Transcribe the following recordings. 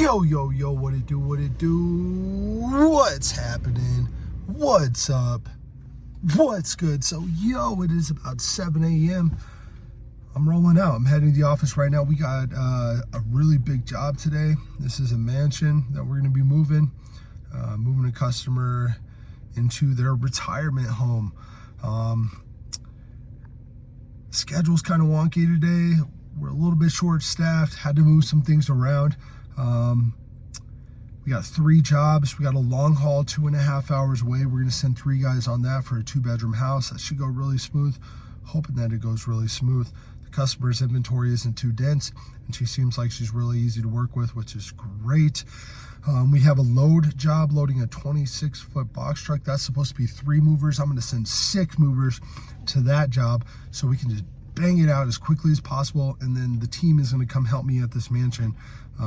Yo, what it do, what's happening, what's up, what's good? So, it is about 7 a.m. I'm rolling out. I'm heading to the office right now. We got a really big job today. This is a mansion that we're going to be moving a customer into their retirement home. Schedule's kind of wonky today. We're a little bit short-staffed, had to move some things around. We got 3 jobs. We got a long haul, 2.5 hours away. We're going to send 3 guys on that for a 2-bedroom house. That should go really smooth. Hoping that it goes really smooth. The customer's inventory isn't too dense, and she seems like she's really easy to work with, which is great. We have a load job, loading a 26-foot box truck. That's supposed to be 3 movers. I'm going to send 6 movers to that job so we can just bang it out as quickly as possible, and then the team is going to come help me at this mansion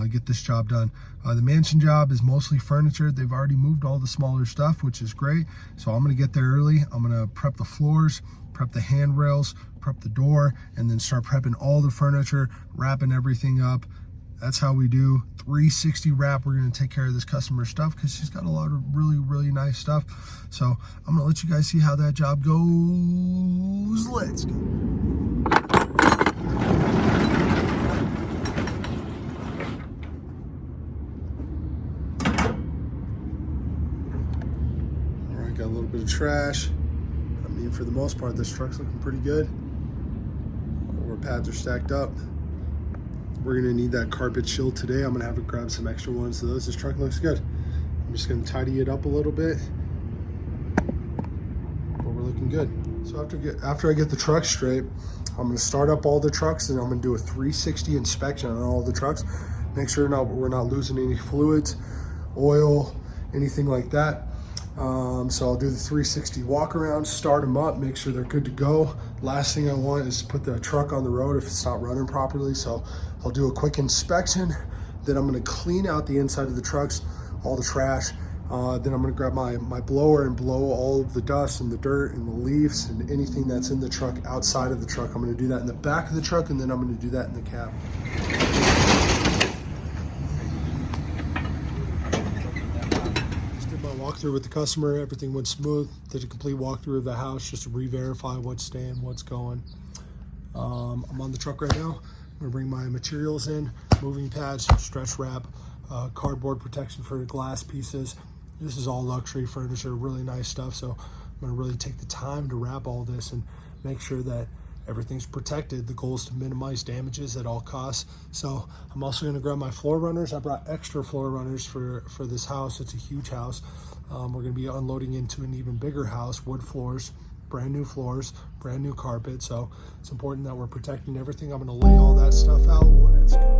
get this job done. The mansion job is mostly furniture. They've already moved all the smaller stuff, which is great. So I'm going to get there early. I'm going to prep the floors, prep the handrails, prep the door, and then start prepping all the furniture, wrapping everything up. That's how we do 360 wrap. We're going to take care of this customer stuff because she's got a lot of really nice stuff. So I'm going to let you guys see how that job goes. Let's go. All right, got a little bit of trash. I mean, for the most part, this truck's looking pretty good. Our pads are stacked up. We're gonna need that carpet shield today. I'm gonna have to grab some extra ones of those. This truck looks good. I'm just gonna tidy it up a little bit, but we're looking good. So after I get the truck straight, I'm gonna start up all the trucks and I'm gonna do a 360 inspection on all the trucks. Make sure we're not losing any fluids, oil, anything like that. So I'll do the 360 walk around, start them up, make sure they're good to go. Last thing I want is to put the truck on the road if it's not running properly. So I'll do a quick inspection. Then I'm going to clean out the inside of the trucks, all the trash. Then I'm going to grab my blower and blow all of the dust and the dirt and the leaves and anything that's in the truck outside of the truck. I'm going to do that in the back of the truck, and then I'm going to do that in the cab. Walkthrough with the customer, everything went smooth. Did a complete walkthrough of the house just to re-verify what's staying, what's going. I'm on the truck right now. I'm gonna bring my materials in, moving pads, stretch wrap, cardboard protection for the glass pieces. This is all luxury furniture, really nice stuff. So I'm gonna really take the time to wrap all this and make sure that everything's protected. The goal is to minimize damages at all costs. So I'm also going to grab my floor runners. I brought extra floor runners for this house. It's a huge house. We're going to be unloading into an even bigger house, wood floors, brand new carpet. So it's important that we're protecting everything. I'm going to lay all that stuff out. Let's go.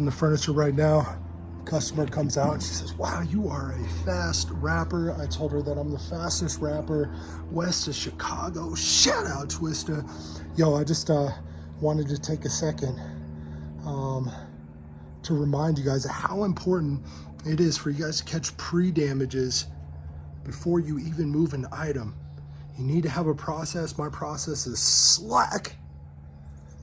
wrapping the furniture right now. Customer comes out and she says, wow, you are a fast rapper. I told her that I'm the fastest rapper west of Chicago. Shout out, Twista. Yo, I just wanted to take a second to remind you guys how important it is for you guys to catch pre-damages before you even move an item. You need to have a process. My process is Slack.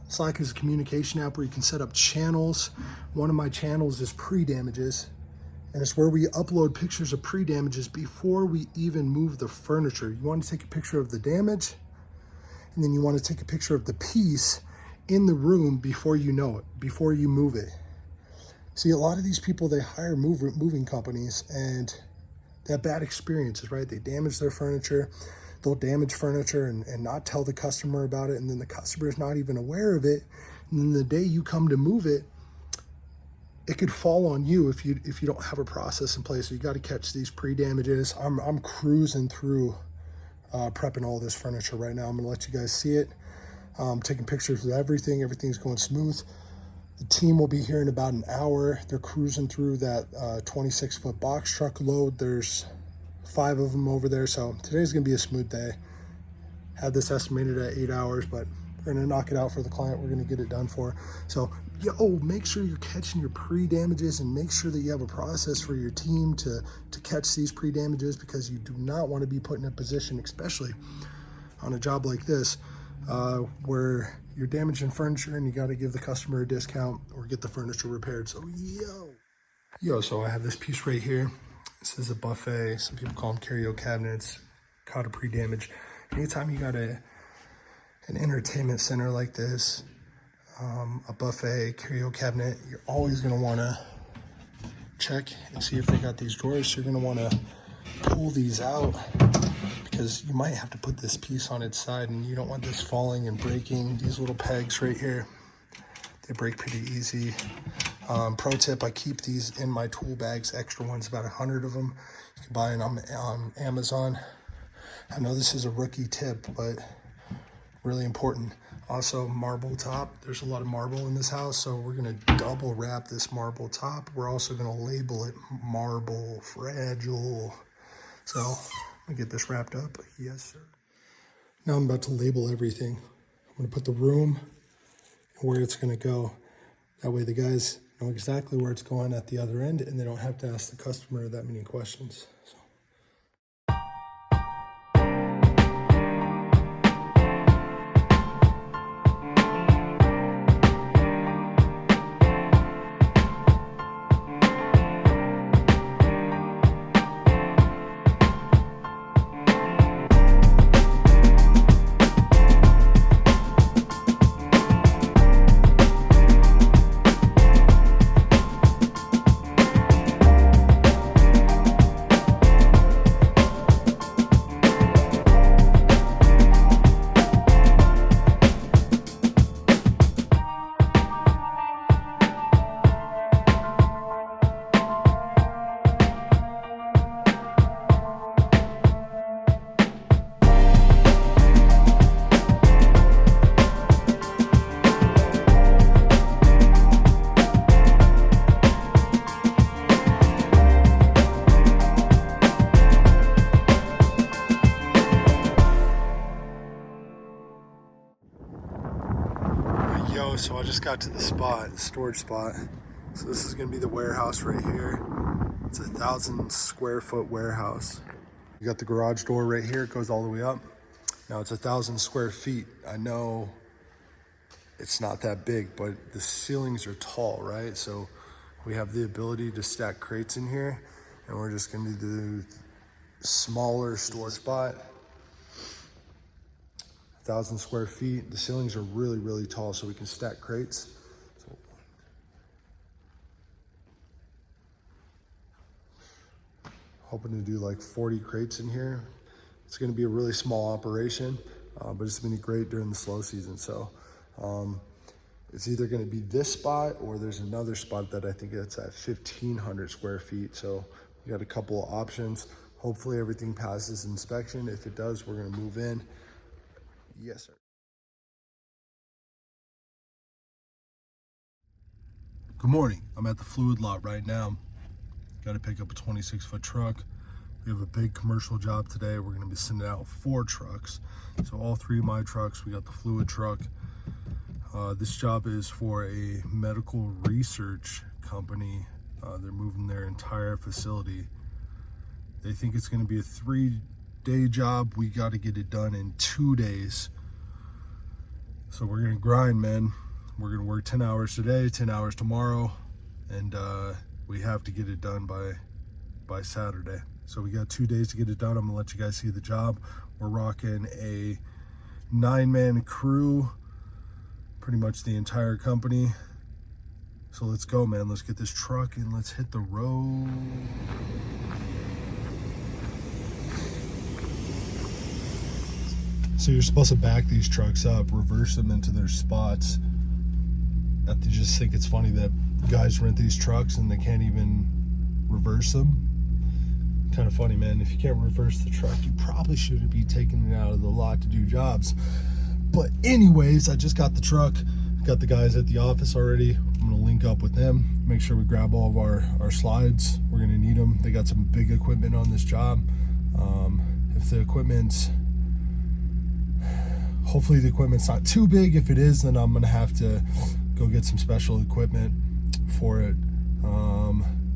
Slack is a communication app where you can set up channels. One of my channels is pre-damages, and it's where we upload pictures of pre-damages before we even move the furniture. You want to take a picture of the damage, and then you want to take a picture of the piece in the room before you know it, before you move it. See, a lot of these people, they hire moving companies, and they have bad experiences, right? They damage their furniture. They'll damage furniture and not tell the customer about it, and then the customer is not even aware of it. And then the day you come to move it, it could fall on you if you don't have a process in place. So you got to catch these pre-damages. I'm cruising through prepping all this furniture right now. I'm gonna let you guys see it. Taking pictures of everything. Everything's going smooth. The team will be here in about an hour. They're cruising through that 26-foot box truck load. There's 5 of them over there, so today's gonna be a smooth day. Had this estimated at 8 hours, but we're gonna knock it out for the client. We're gonna get it done for. So, yo, make sure you're catching your pre-damages, and make sure that you have a process for your team to catch these pre-damages, because you do not want to be put in a position, especially on a job like this, where you're damaging furniture and you got to give the customer a discount or get the furniture repaired. So, so I have this piece right here. This is a buffet. Some people call them carry-out cabinets. Caught a pre-damage. Anytime you got an entertainment center like this, a buffet, carry-out cabinet, you're always going to want to check and see if they got these drawers. So you're going to want to pull these out, because you might have to put this piece on its side, and you don't want this falling and breaking. These little pegs right here, they break pretty easy. Pro tip, I keep these in my tool bags, extra ones, about 100 of them. You can buy them on Amazon. I know this is a rookie tip, but really important. Also, marble top. There's a lot of marble in this house, so we're gonna double wrap this marble top. We're also gonna label it marble fragile. So I'm gonna get this wrapped up. Yes, sir. Now I'm about to label everything. I'm gonna put the room and where it's gonna go. That way the guys know exactly where it's going at the other end, and they don't have to ask the customer that many questions. So. So I just got to the spot, the storage spot. So this is gonna be the warehouse right here. It's a 1,000 square foot warehouse. You got the garage door right here, it goes all the way up. Now it's 1,000 square feet. I know it's not that big, but the ceilings are tall, right? So we have the ability to stack crates in here, and we're just gonna do the smaller storage spot. 1,000 square feet. The ceilings are really, really tall, so we can stack crates. So, hoping to do like 40 crates in here. It's gonna be a really small operation, but it's gonna be great during the slow season. So it's either gonna be this spot, or there's another spot that I think it's at 1,500 square feet. So we got a couple of options. Hopefully everything passes inspection. If it does, we're gonna move in. Yes, sir. Good morning. I'm at the fluid lot right now. Got to pick up a 26-foot truck. We have a big commercial job today. We're going to be sending out 4 trucks. So all 3 of my trucks. We got the fluid truck. This job is for a medical research company. They're moving their entire facility. They think it's going to be a 3-day job. We got to get it done in 2 days. So we're going to grind, man. We're going to work 10 hours today, 10 hours tomorrow, and we have to get it done by Saturday. So we got 2 days to get it done. I'm going to let you guys see the job. We're rocking a 9-man crew, pretty much the entire company. So let's go, man. Let's get this truck and let's hit the road. So you're supposed to back these trucks up, reverse them into their spots. I just think it's funny that guys rent these trucks and they can't even reverse them. Kind of funny, man. If you can't reverse the truck, you probably shouldn't be taking it out of the lot to do jobs. But anyways, I just got the truck. Got the guys at the office already. I'm gonna link up with them, make sure we grab all of our slides. We're gonna need them. They got some big equipment on this job. If the equipment's, hopefully the equipment's not too big. If it is, then I'm gonna have to go get some special equipment for it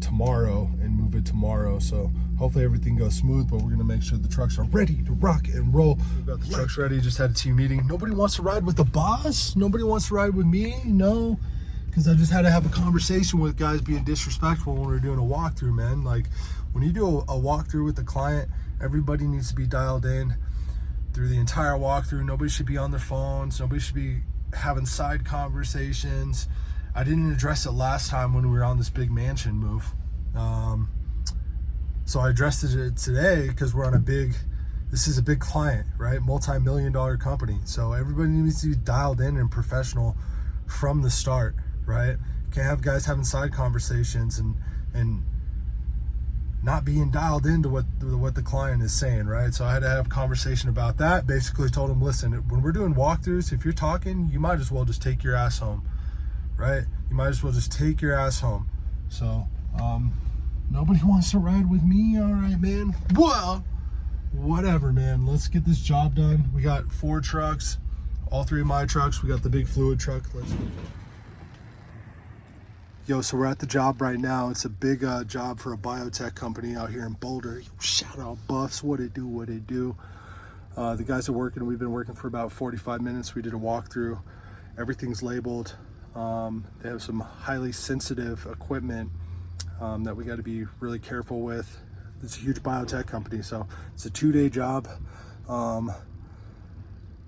tomorrow and move it tomorrow. So hopefully everything goes smooth, but we're gonna make sure the trucks are ready to rock and roll. We've got the trucks ready. Just had a team meeting. Nobody wants to ride with the boss. Nobody wants to ride with me. No, because I just had to have a conversation with guys being disrespectful when we're doing a walkthrough, man. Like when you do a walkthrough with the client, everybody needs to be dialed in through the entire walkthrough. Nobody should be on their phones. Nobody should be having side conversations. I didn't address it last time when we were on this big mansion move. So I addressed it today because we're on this is a big client, right? Multi-million-dollar company. So everybody needs to be dialed in and professional from the start, right? Can't have guys having side conversations and not being dialed into what the client is saying, right? So I had to have a conversation about that. Basically told him, listen, when we're doing walkthroughs, if you're talking, you might as well just take your ass home, right? You might as well just take your ass home. So nobody wants to ride with me. All right, man. Well, whatever, man. Let's get this job done. We got 4 trucks, all 3 of my trucks. We got the big fluid truck. Let's go. Yo, so we're at the job right now. It's a big job for a biotech company out here in Boulder. Yo, shout out Buffs. What it do. The guys are working. We've been working for about 45 minutes. We did a walkthrough. Everything's labeled. They have some highly sensitive equipment that we got to be really careful with. It's a huge biotech company, so it's a 2-day job.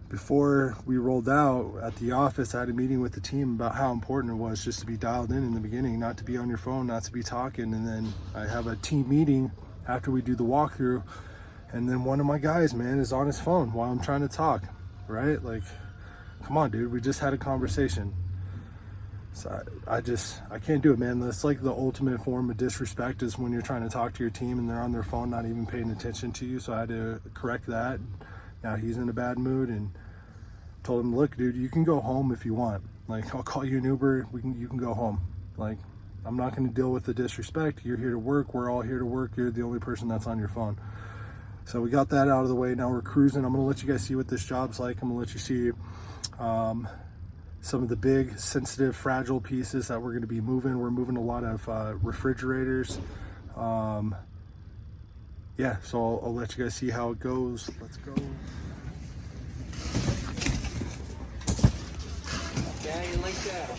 Before we rolled out at the office, I had a meeting with the team about how important it was just to be dialed in the beginning, not to be on your phone, not to be talking. And then I have a team meeting after we do the walkthrough, and then one of my guys, man, is on his phone while I'm trying to talk, right? Like, come on, dude, we just had a conversation. So I can't do it, man. That's like the ultimate form of disrespect, is when you're trying to talk to your team and they're on their phone, not even paying attention to you. So I had to correct that. Now he's in a bad mood, and told him, look, dude, you can go home if you want. Like, I'll call you an Uber. You can go home. Like, I'm not going to deal with the disrespect. You're here to work. We're all here to work. You're the only person that's on your phone. So we got that out of the way. Now we're cruising. I'm going to let you guys see what this job's like. I'm going to let you see some of the big, sensitive, fragile pieces that we're going to be moving. We're moving a lot of refrigerators. Yeah, so I'll let you guys see how it goes. Let's go. Yeah, you like that.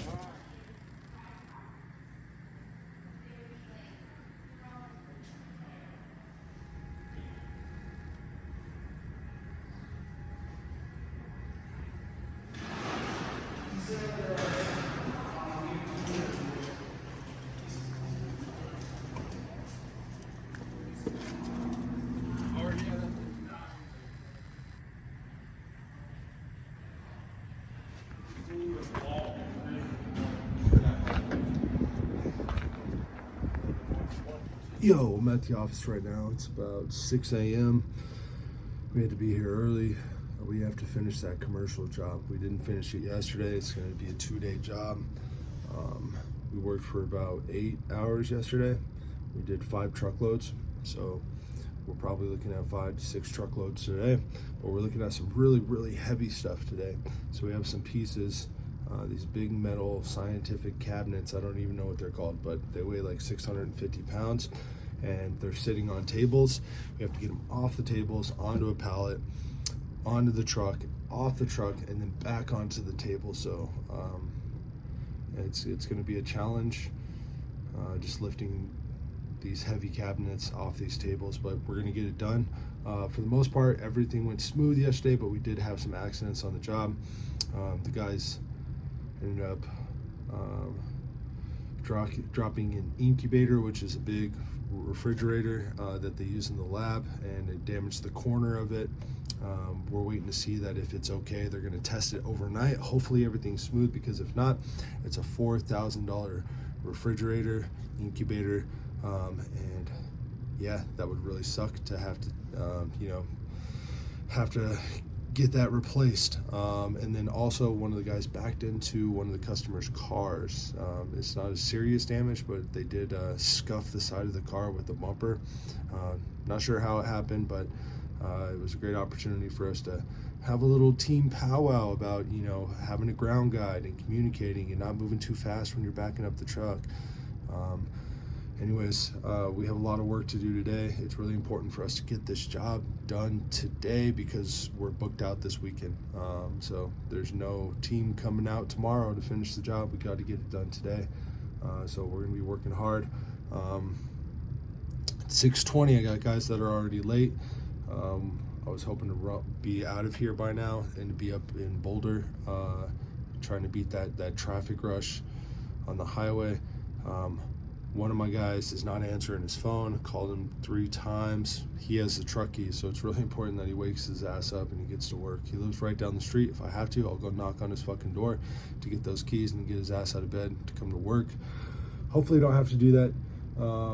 Yo, I'm at the office right now. It's about 6 a.m. We had to be here early. We have to finish that commercial job. We didn't finish it yesterday. It's going to be a 2-day job. We worked for about 8 hours yesterday. We did 5 truckloads, so we're probably looking at 5 to 6 truckloads today, but we're looking at some really heavy stuff today. So we have some pieces, these big metal scientific cabinets. I don't even know what they're called, but they weigh like 650 pounds and they're sitting on tables. We have to get them off the tables, onto a pallet, onto the truck, off the truck, and then back onto the table. So it's going to be a challenge, just lifting these heavy cabinets off these tables, but we're going to get it done. For the most part, everything went smooth yesterday, but we did have some accidents on the job. The guys ended up dropping an incubator, which is a big refrigerator that they use in the lab, and it damaged the corner of it. We're waiting to see that if it's okay. They're going to test it overnight. Hopefully everything's smooth, because if not, it's a $4,000 refrigerator incubator, and yeah, that would really suck to have to have to get that replaced. And then also, one of the guys backed into one of the customers' cars. It's not a serious damage, but they did scuff the side of the car with the bumper. Not sure how it happened, but it was a great opportunity for us to have a little team powwow about, having a ground guide and communicating and not moving too fast when you're backing up the truck. Anyways, we have a lot of work to do today. It's really important for us to get this job done today, because we're booked out this weekend. So there's no team coming out tomorrow to finish the job. We got to get it done today. So we're going to be working hard. 6:20, I got guys that are already late. I was hoping to be out of here by now and to be up in Boulder, trying to beat that traffic rush on the highway. One of my guys is not answering his phone. I called him 3 times. He has the truck keys, so it's really important that he wakes his ass up and he gets to work. He lives right down the street. If I have to, I'll go knock on his fucking door to get those keys and get his ass out of bed to come to work. Hopefully I don't have to do that.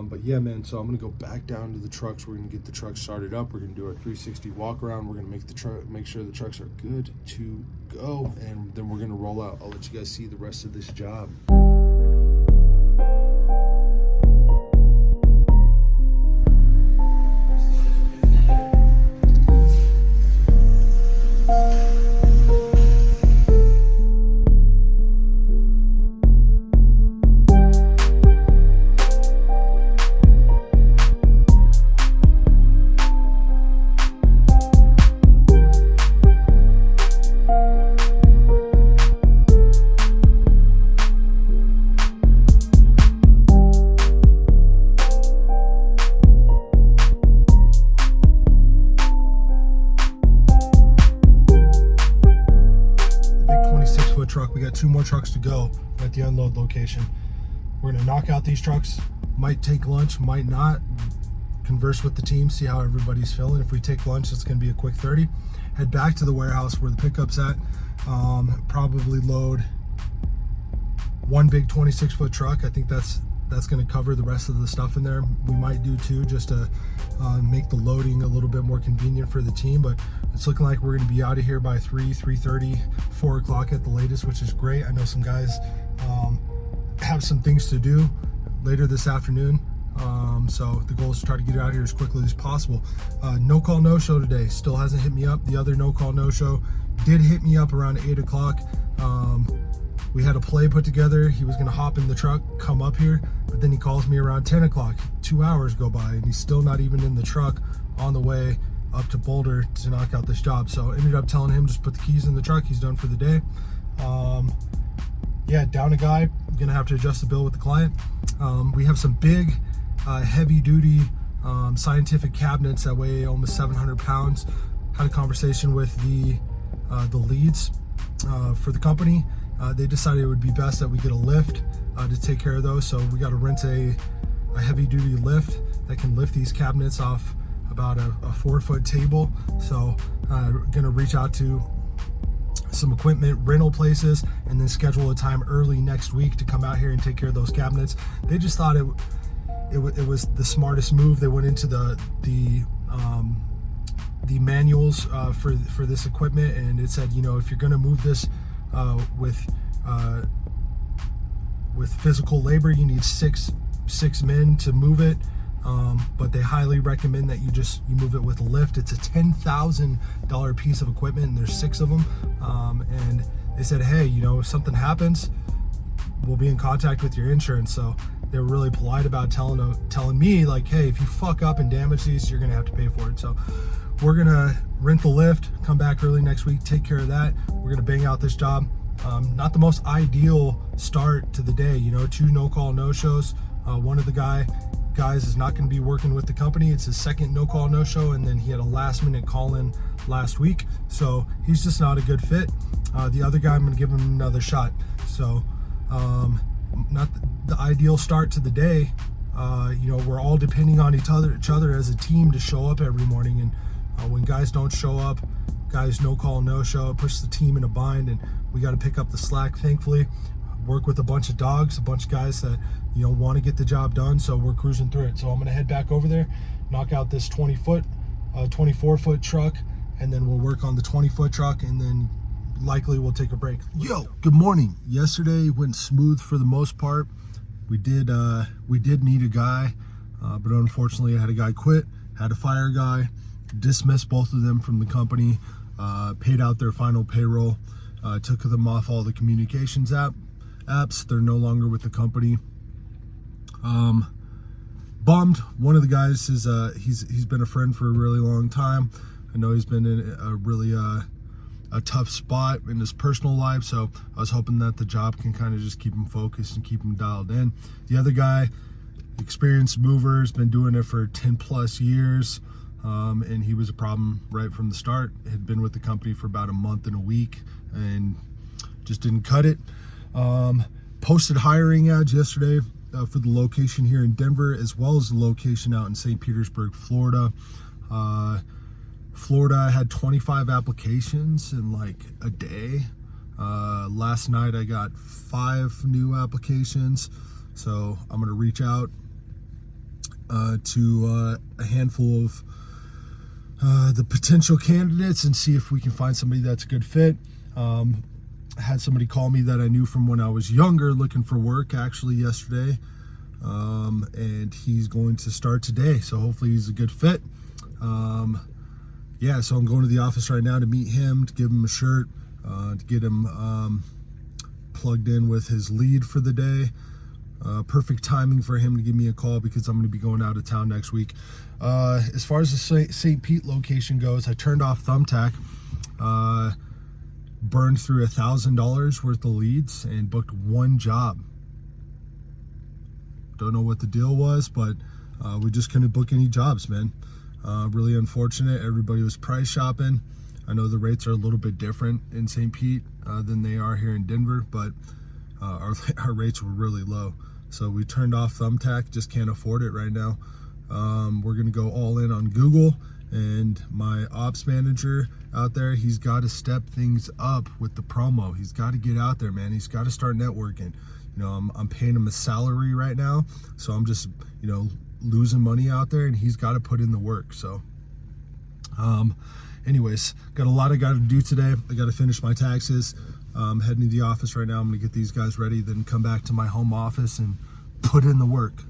But yeah, man, so I'm gonna go back down to the trucks. We're gonna get the trucks started up. We're gonna do our 360 walk around. We're gonna make sure the trucks are good to go, and then we're gonna roll out. I'll let you guys see the rest of this job. Truck. We got 2 more trucks to go at the unload location. We're gonna knock out these trucks. Might take lunch, might not. Converse with the team, see how everybody's feeling. If we take lunch, it's gonna be a quick 30. Head back to the warehouse where the pickup's at. Probably load 1 big 26-foot truck. I think that's going to cover the rest of the stuff in there. We might do 2 just to make the loading a little bit more convenient for the team, but it's looking like we're going to be out of here by 3:30, 4 o'clock at the latest, which is great. I know some guys have some things to do later this afternoon, so the goal is to try to get out of here as quickly as possible. No call, no show today. Still hasn't hit me up. The other no call, no show did hit me up around 8 o'clock. We had a play put together. He was gonna hop in the truck, come up here, but then he calls me around 10 o'clock. 2 hours go by and he's still not even in the truck on the way up to Boulder to knock out this job. So ended up telling him just put the keys in the truck. He's done for the day. Yeah, down a guy. I'm gonna have to adjust the bill with the client. We have some big, heavy duty scientific cabinets that weigh almost 700 pounds. Had a conversation with the leads for the company. They decided it would be best that we get a lift to take care of those. So we got to rent a heavy duty lift that can lift these cabinets off about a 4-foot table. So gonna reach out to some equipment rental places and then schedule a time early next week to come out here and take care of those cabinets. They just thought it was the smartest move. They went into the manuals for this equipment, and it said, if you're gonna move this with with physical labor, you need six men to move it. But they highly recommend that you move it with a lift. It's a $10,000 piece of equipment, and there's 6 of them. And they said, hey, you know, if something happens, we'll be in contact with your insurance. So they were really polite about telling me, like, hey, if you fuck up and damage these, you're gonna have to pay for it. So we're gonna rent the lift, come back early next week, take care of that. We're gonna bang out this job. Not the most ideal start to the day, you know, 2 no-call, no-shows. One of the guys is not going to be working with the company. It's his second no-call, no-show, and then he had a last-minute call-in last week, so he's just not a good fit. The other guy, I'm going to give him another shot. So not the ideal start to the day. You know, we're all depending on each other as a team to show up every morning, and when guys don't show up, guys no-call, no-show, it pushes the team in a bind, and we got to pick up the slack, thankfully. Work with a bunch of dogs, a bunch of guys that, you know, want to get the job done, so we're cruising through it. So I'm going to head back over there, knock out this 24-foot truck, and then we'll work on the 20-foot truck, and then likely we'll take a break. Yo, good morning. Yesterday went smooth for the most part. We did need a guy, but unfortunately I had a guy quit, had to fire a guy, dismissed both of them from the company, paid out their final payroll, took them off all the communications apps. They're no longer with the company. Bummed. One of the guys is he's been a friend for a really long time. I know he's been in a really a tough spot in his personal life, so I was hoping that the job can kind of just keep him focused and keep him dialed in. The other guy, experienced mover, has been doing it for 10 plus years, and he was a problem right from the start. Had been with the company for about a month and a week and just didn't cut it. Posted hiring ads yesterday for the location here in Denver, as well as the location out in St. Petersburg, Florida. Florida had 25 applications in like a day. Last night I got 5 new applications, so I'm gonna reach out to a handful of the potential candidates and see if we can find somebody that's a good fit. I had somebody call me that I knew from when I was younger looking for work actually yesterday, and he's going to start today, so hopefully he's a good fit. Yeah, so I'm going to the office right now to meet him, to give him a shirt, to get him plugged in with his lead for the day. Perfect timing for him to give me a call because I'm going to be going out of town next week. As far as the St. Pete location goes, I turned off Thumbtack, burned through $1,000 worth of leads, and booked 1 job. Don't know what the deal was, but we just couldn't book any jobs, man. Really unfortunate. Everybody was price shopping. I know the rates are a little bit different in St. Pete than they are here in Denver, but our rates were really low. So we turned off Thumbtack, just can't afford it right now. We're gonna go all in on Google, and my ops manager out there, he's got to step things up with the promo. He's got to get out there, man. He's got to start networking. You know, I'm paying him a salary right now, so I'm just, you know, losing money out there, and he's got to put in the work. So anyways, got a lot I got to do today. I got to finish my taxes. Heading to the office right now. I'm gonna get these guys ready, then come back to my home office and put in the work.